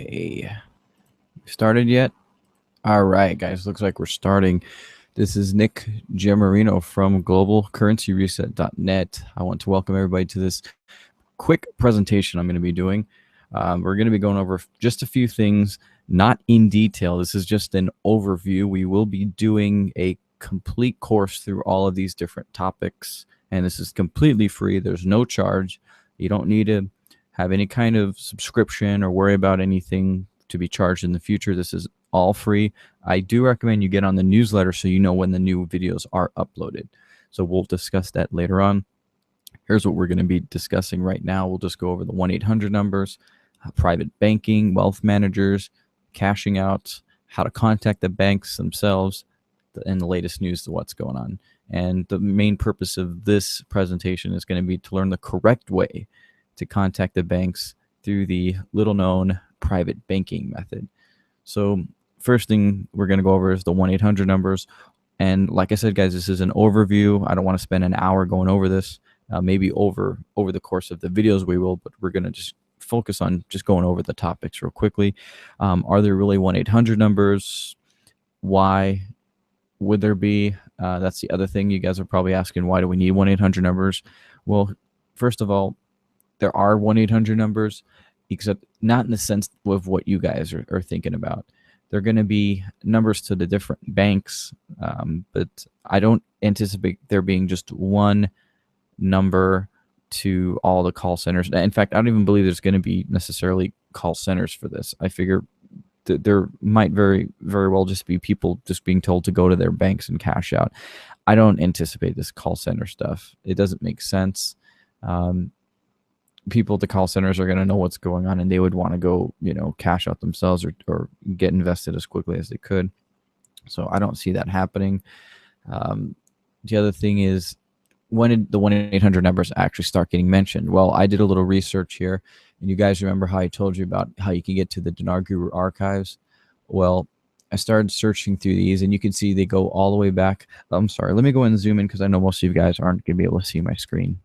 Okay. Started yet? All right, guys. Looks like we're starting. This is Nick Giamarino from globalcurrencyreset.net. I want to welcome everybody to this quick presentation I'm going to be doing. We're going to be going over just a few things, not in detail. This is just an overview. We will be doing a complete course through all of these different topics, and this is completely free. There's no charge. You don't need to have any kind of subscription or worry about anything to be charged in the future. This is all free. I do recommend you get on the newsletter so you know when the new videos are uploaded. So we'll discuss that later on. Here's what we're going to be discussing right now. We'll just go over the 1-800 numbers, private banking, wealth managers, cashing out, how to contact the banks themselves, and the latest news to what's going on. And the main purpose of this presentation is going to be to learn the correct way to contact the banks through the little-known private banking method. So first thing we're going to go over is the 1-800 numbers. And like I said, guys, this is an overview. I don't want to spend an hour going over this. Maybe over the course of the videos we will, but we're going to just focus on just going over the topics real quickly. Are there really 1-800 numbers? Why would there be? That's the other thing you guys are probably asking. Why do we need 1-800 numbers? Well, first of all, there are 1-800 numbers, except not in the sense of what you guys are thinking about. They're going to be numbers to the different banks, but I don't anticipate there being just one number to all the call centers. In fact, I don't even believe there's going to be necessarily call centers for this. I figure that there might very well just be people just being told to go to their banks and cash out. I don't anticipate this call center stuff. It doesn't make sense. People at the call centers are going to know what's going on, and they would want to go, cash out themselves or get invested as quickly as they could. So I don't see that happening. The other thing is, when did the 1-800 numbers actually start getting mentioned? Well, I did a little research here, and you guys remember how I told you about how you can get to the Dinar Guru archives? Well, I started searching through these, and you can see they go all the way back. I'm sorry, let me go and zoom in because I know most of you guys aren't going to be able to see my screen.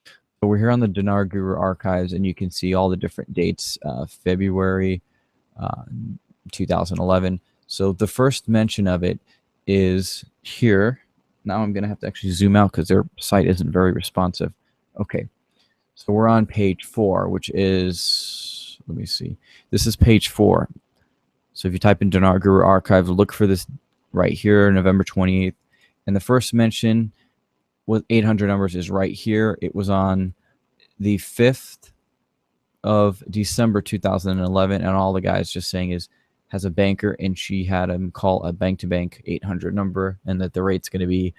So we're here on the Dinar Guru archives, and you can see all the different dates, February 2011. So the first mention of it is here. Now I'm going to have to actually zoom out because their site isn't very responsive. Okay, so we're on page 4, which is, let me see. This is page 4. So if you type in Dinar Guru archives, look for this right here, November 28th. And the first mention with 800 numbers is right here. It was on the 5th of December 2011, and all the guy's just saying is has a banker, and she had him call a bank-to-bank 800 number, and that the rate's going to be,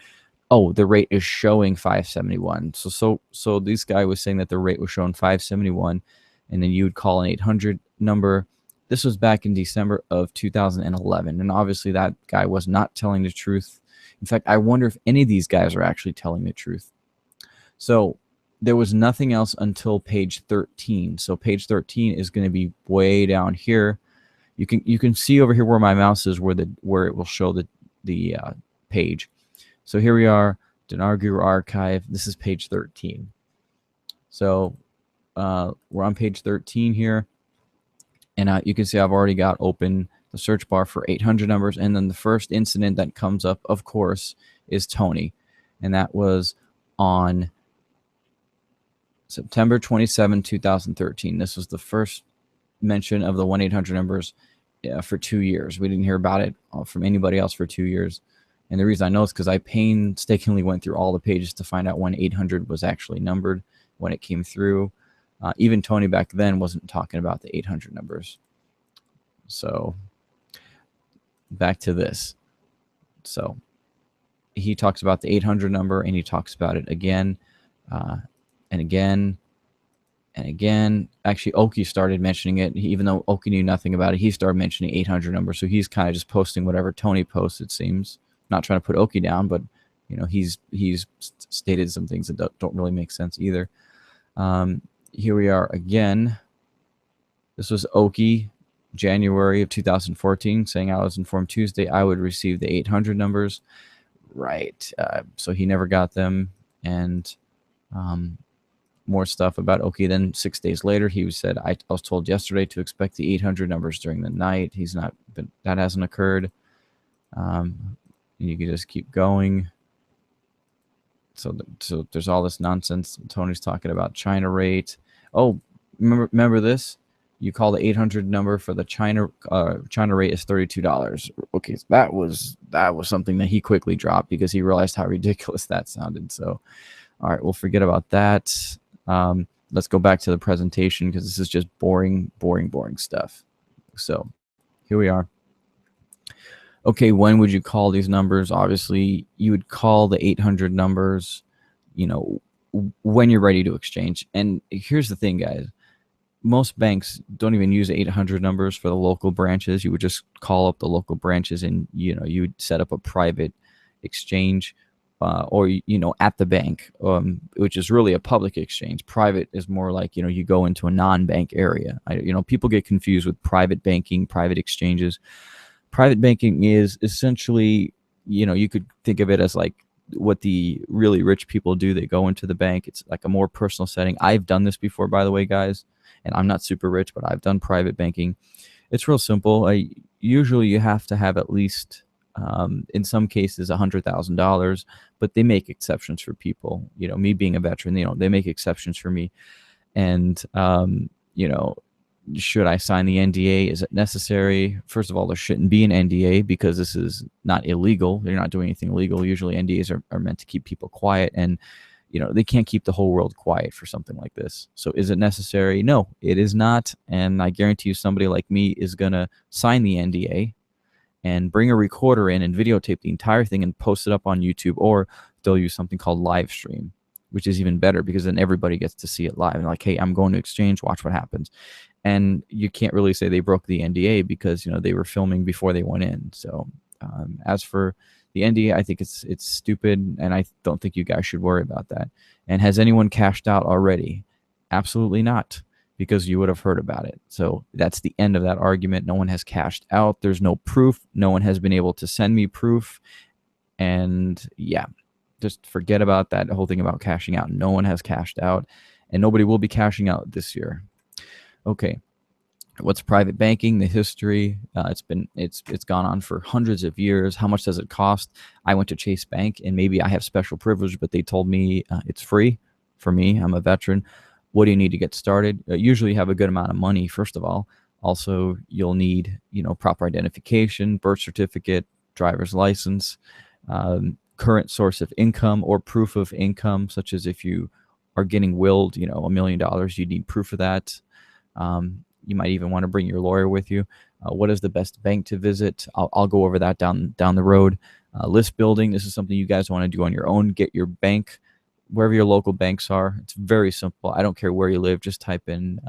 the rate is showing 571. So this guy was saying that the rate was showing 571, and then you would call an 800 number. This was back in December of 2011, and obviously that guy was not telling the truth. In fact, I wonder if any of these guys are actually telling the truth. So there was nothing else until page 13. So page 13 is going to be way down here. You can see over here where my mouse is, where it will show the page. So here we are, Dinar Guru archive. This is page 13. So we're on page 13 here, and you can see I've already got open the search bar for 800 numbers, and then the first incident that comes up, of course, is Tony, and that was on September 27, 2013. This was the first mention of the 1-800 numbers for 2 years. We didn't hear about it from anybody else for 2 years, and the reason I know is because I painstakingly went through all the pages to find out when 800 was actually numbered, when it came through. Even Tony back then wasn't talking about the 800 numbers. So back to this. So he talks about the 800 number, and he talks about it again and again and again. Actually, Oki started mentioning it. Even though Oki knew nothing about it, he started mentioning 800 numbers. So he's kind of just posting whatever Tony posts, it seems. Not trying to put Oki down, but he's stated some things that don't really make sense either. Here we are again. This was Oki, January of 2014, saying I was informed Tuesday I would receive the 800 numbers. Right. So he never got them. And more stuff about, okay, then 6 days later, he said, I was told yesterday to expect the 800 numbers during the night. He's not, but that hasn't occurred. You can just keep going. So there's all this nonsense. Tony's talking about China rate. Oh, remember this? You call the 800 number for the China rate is $32. Okay, so that was something that he quickly dropped because he realized how ridiculous that sounded. So, all right, we'll forget about that. Let's go back to the presentation because this is just boring stuff. So here we are. Okay, when would you call these numbers? Obviously, you would call the 800 numbers, when you're ready to exchange. And here's the thing, guys. Most banks don't even use 800 numbers for the local branches. You would just call up the local branches and, you would set up a private exchange or, at the bank, which is really a public exchange. Private is more like, you go into a non-bank area. People get confused with private banking, private exchanges. Private banking is essentially, you could think of it as like what the really rich people do. They go into the bank. It's like a more personal setting. I've done this before, by the way, guys, and I'm not super rich, but I've done private banking. It's real simple. Usually you have to have at least, in some cases, $100,000, but they make exceptions for people. Me being a veteran, they make exceptions for me. And, should I sign the NDA? Is it necessary? First of all, there shouldn't be an NDA because this is not illegal. You're not doing anything illegal. Usually NDAs are meant to keep people quiet, and they can't keep the whole world quiet for something like this. So is it necessary? No, it is not. And I guarantee you somebody like me is going to sign the NDA and bring a recorder in and videotape the entire thing and post it up on YouTube, or they'll use something called live stream, which is even better because then everybody gets to see it live. And like, hey, I'm going to exchange, watch what happens. And you can't really say they broke the NDA because, they were filming before they went in. So as for the NDA, I think it's stupid, and I don't think you guys should worry about that. And has anyone cashed out already? Absolutely not, because you would have heard about it. So that's the end of that argument. No one has cashed out. There's no proof. No one has been able to send me proof. And yeah, just forget about that whole thing about cashing out. No one has cashed out, and nobody will be cashing out this year. Okay, what's private banking? The history. It's gone on for hundreds of years. How much does it cost? I went to Chase Bank, and maybe I have special privilege, but they told me it's free for me. I'm a veteran. What do you need to get started? Usually, you have a good amount of money. First of all, also you'll need proper identification, birth certificate, driver's license, current source of income or proof of income, such as if you are getting willed, $1 million, you need proof of that. You might even want to bring your lawyer with you. What is the best bank to visit? I'll go over that down the road. List building. This is something you guys want to do on your own. Get your bank, wherever your local banks are. It's very simple. I don't care where you live. Just type in,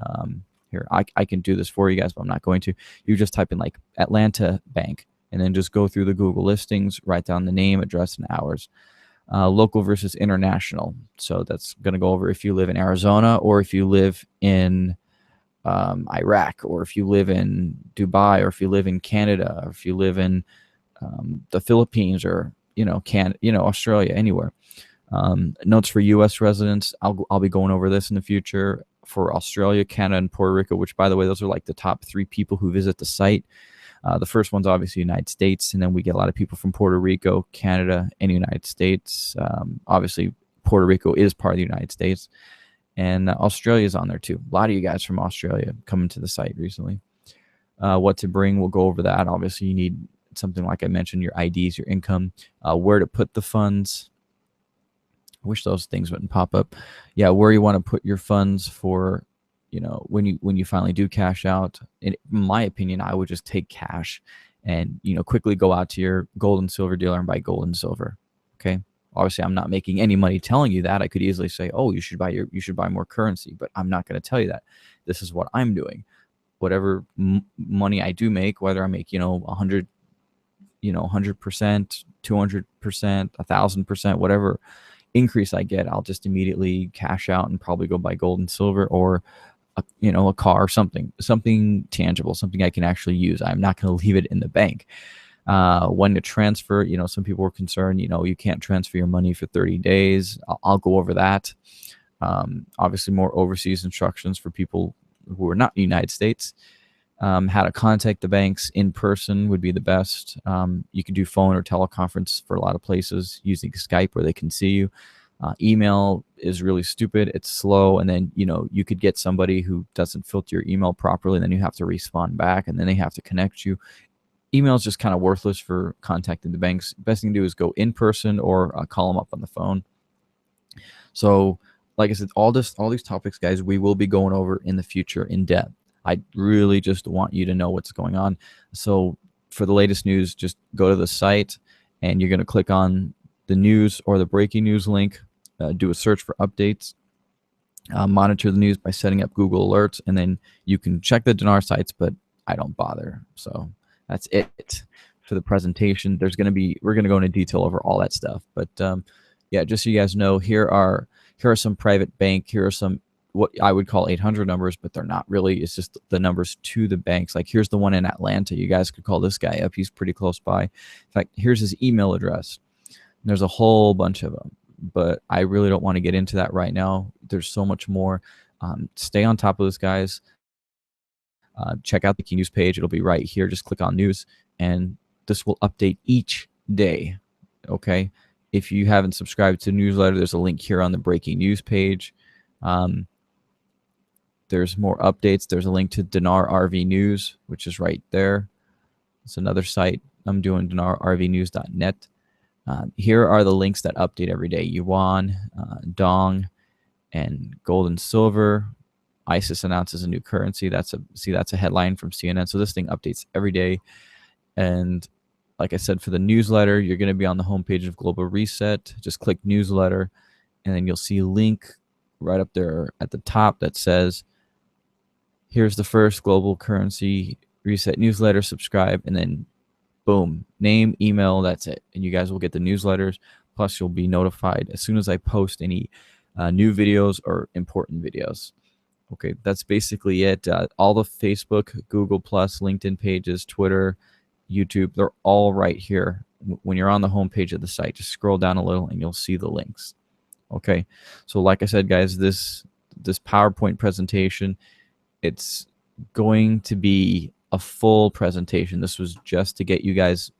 here, I can do this for you guys, but I'm not going to. You just type in like Atlanta Bank, and then just go through the Google listings, write down the name, address, and hours. Local versus international. So that's going to go over if you live in Arizona, or if you live in Iraq, or if you live in Dubai, or if you live in Canada, or if you live in the Philippines, or Australia, anywhere. Notes for U.S. residents. I'll be going over this in the future for Australia, Canada, and Puerto Rico, which, by the way, those are like the top 3 people who visit the site. The first one's obviously United States, and then we get a lot of people from Puerto Rico, Canada, and United States. Obviously, Puerto Rico is part of the United States, and Australia's on there too. A lot of you guys from Australia coming to the site recently. What to bring, we'll go over that. Obviously, you need something like I mentioned, your IDs, your income, where to put the funds. I wish those things wouldn't pop up. Yeah, where you want to put your funds for, when you finally do cash out. In my opinion, I would just take cash and, quickly go out to your gold and silver dealer and buy gold and silver. Okay. Obviously, I'm not making any money telling you that. I could easily say, oh, you should buy more currency, but I'm not going to tell you that. This is what I'm doing. Whatever money I do make, whether I make, 100, 100%, 200%, 1,000%, whatever increase I get, I'll just immediately cash out and probably go buy gold and silver, or a car, something tangible, something I can actually use. I'm not going to leave it in the bank. When to transfer, some people were concerned, you can't transfer your money for 30 days. I'll go over that. Obviously, more overseas instructions for people who are not in the United States. How to contact the banks in person would be the best. You can do phone or teleconference for a lot of places using Skype where they can see you. Email is really stupid. It's slow. And then, you could get somebody who doesn't filter your email properly. And then you have to respond back and then they have to connect you. Email is just kind of worthless for contacting the banks. Best thing to do is go in person or call them up on the phone. So, like I said, all these topics, guys, we will be going over in the future in depth. I really just want you to know what's going on. So for the latest news, just go to the site and you're going to click on the news or the breaking news link, do a search for updates, monitor the news by setting up Google Alerts, and then you can check the Dinar sites, but I don't bother. So that's it for the presentation. We're going to go into detail over all that stuff. But yeah, just so you guys know, here are some private bank, here are some what I would call 800 numbers, but they're not really. It's just the numbers to the banks. Like here's the one in Atlanta. You guys could call this guy up. He's pretty close by. In fact, here's his email address. And there's a whole bunch of them, but I really don't want to get into that right now. There's so much more. Stay on top of this, guys. Check out the key news page. It'll be right here. Just click on news, and this will update each day. Okay. If you haven't subscribed to the newsletter, there's a link here on the breaking news page. There's more updates. There's a link to Dinar RV News, which is right there. It's another site. I'm doing dinarrvnews.net. Here are the links that update every day. Yuan, Dong, and gold and silver. ISIS announces a new currency. That's a headline from CNN. So this thing updates every day. And like I said, for the newsletter, you're going to be on the homepage of Global Reset. Just click newsletter, and then you'll see a link right up there at the top that says, here's the first Global Currency Reset newsletter, subscribe, and then boom, name, email, that's it. And you guys will get the newsletters. Plus, you'll be notified as soon as I post any new videos or important videos. Okay, that's basically it. All the Facebook, Google+, LinkedIn pages, Twitter, YouTube, they're all right here. When you're on the homepage of the site, just scroll down a little and you'll see the links. Okay, so like I said, guys, this PowerPoint presentation, it's going to be a full presentation. This was just to get you guys,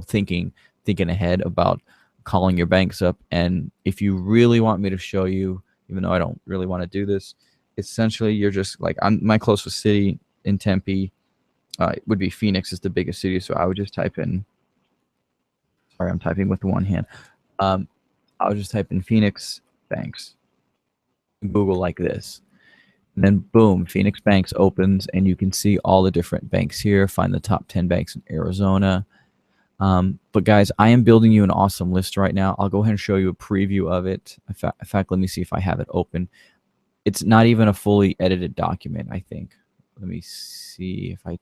thinking ahead about calling your banks up. And if you really want me to show you, even though I don't really want to do this, essentially you're just like, my closest city in Tempe would be Phoenix, is the biggest city. So I would just type in, sorry, I'm typing with one hand. I would just type in Phoenix banks, Google like this. And then boom, Phoenix Banks opens and you can see all the different banks here. Find the top 10 banks in Arizona. But guys, I am building you an awesome list right now. I'll go ahead and show you a preview of it. In fact, let me see if I have it open. It's not even a fully edited document, I think. Let me see if I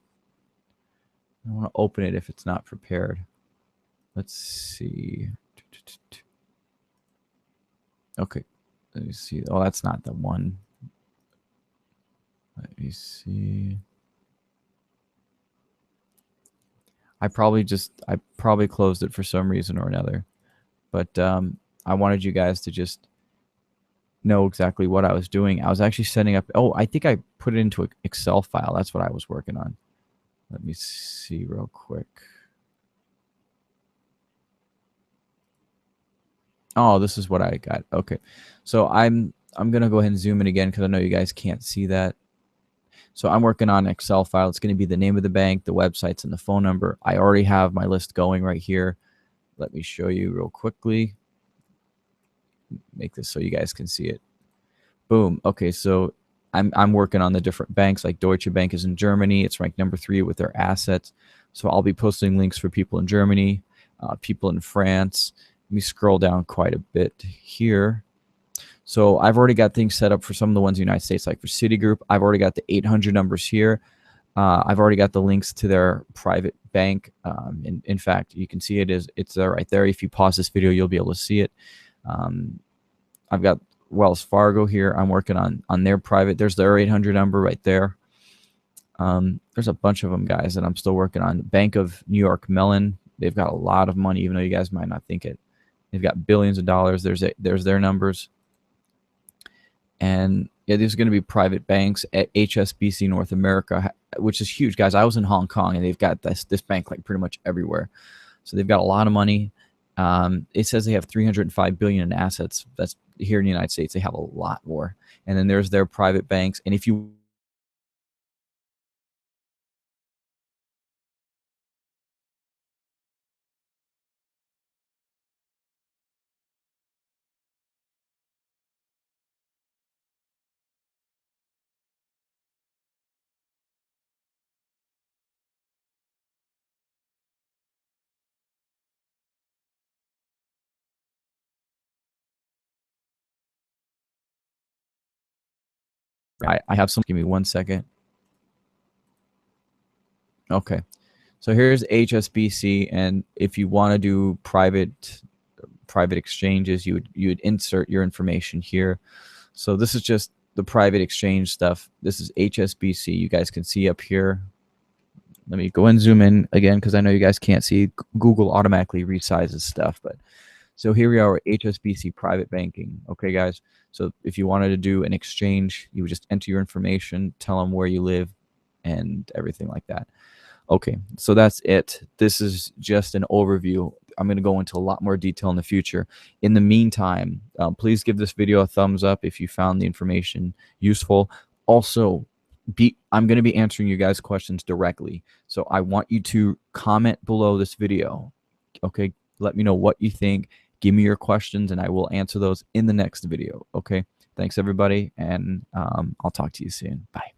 want to open it if it's not prepared. Let's see. Okay, let me see. Oh, that's not the one. Let me see. I probably closed it for some reason or another. But I wanted you guys to just know exactly what I was doing. I was actually setting up. Oh, I think I put it into an Excel file. That's what I was working on. Let me see real quick. Oh, this is what I got. Okay. So I'm going to go ahead and zoom in again because I know you guys can't see that. So I'm working on an Excel file. It's going to be the name of the bank, the websites, and the phone number. I already have my list going right here. Let me show you real quickly. Make this so you guys can see it. Boom. Okay, so I'm working on the different banks. Like Deutsche Bank is in Germany. It's ranked number 3 with their assets. So I'll be posting links for people in Germany, people in France. Let me scroll down quite a bit here. So I've already got things set up for some of the ones in the United States, like for Citigroup. I've already got the 800 numbers here. I've already got the links to their private bank. In fact, you can see it's there right there. If you pause this video, you'll be able to see it. I've got Wells Fargo here. I'm working on their private. There's their 800 number right there. There's a bunch of them, guys, that I'm still working on. Bank of New York Mellon. They've got a lot of money, even though you guys might not think it. They've got billions of dollars. There's their numbers. And yeah, there's going to be private banks at HSBC North America, which is huge, guys. I was in Hong Kong, and they've got this bank like pretty much everywhere. So they've got a lot of money. It says they have 305 billion in assets. That's here in the United States. They have a lot more. And then there's their private banks. And if you I have some. Give me 1 second. Okay. So here's HSBC, and if you want to do private exchanges, you would insert your information here. So this is just the private exchange stuff. This is HSBC. You guys can see up here. Let me go and zoom in again because I know you guys can't see. Google automatically resizes stuff, but so here we are, HSBC Private Banking. Okay, guys. So if you wanted to do an exchange, you would just enter your information, tell them where you live, and everything like that. Okay, so that's it. This is just an overview. I'm going to go into a lot more detail in the future. In the meantime, please give this video a thumbs up if you found the information useful. Also, I'm going to be answering you guys' questions directly. So I want you to comment below this video. Okay, let me know what you think. Give me your questions, and I will answer those in the next video. Okay, thanks, everybody, and I'll talk to you soon. Bye.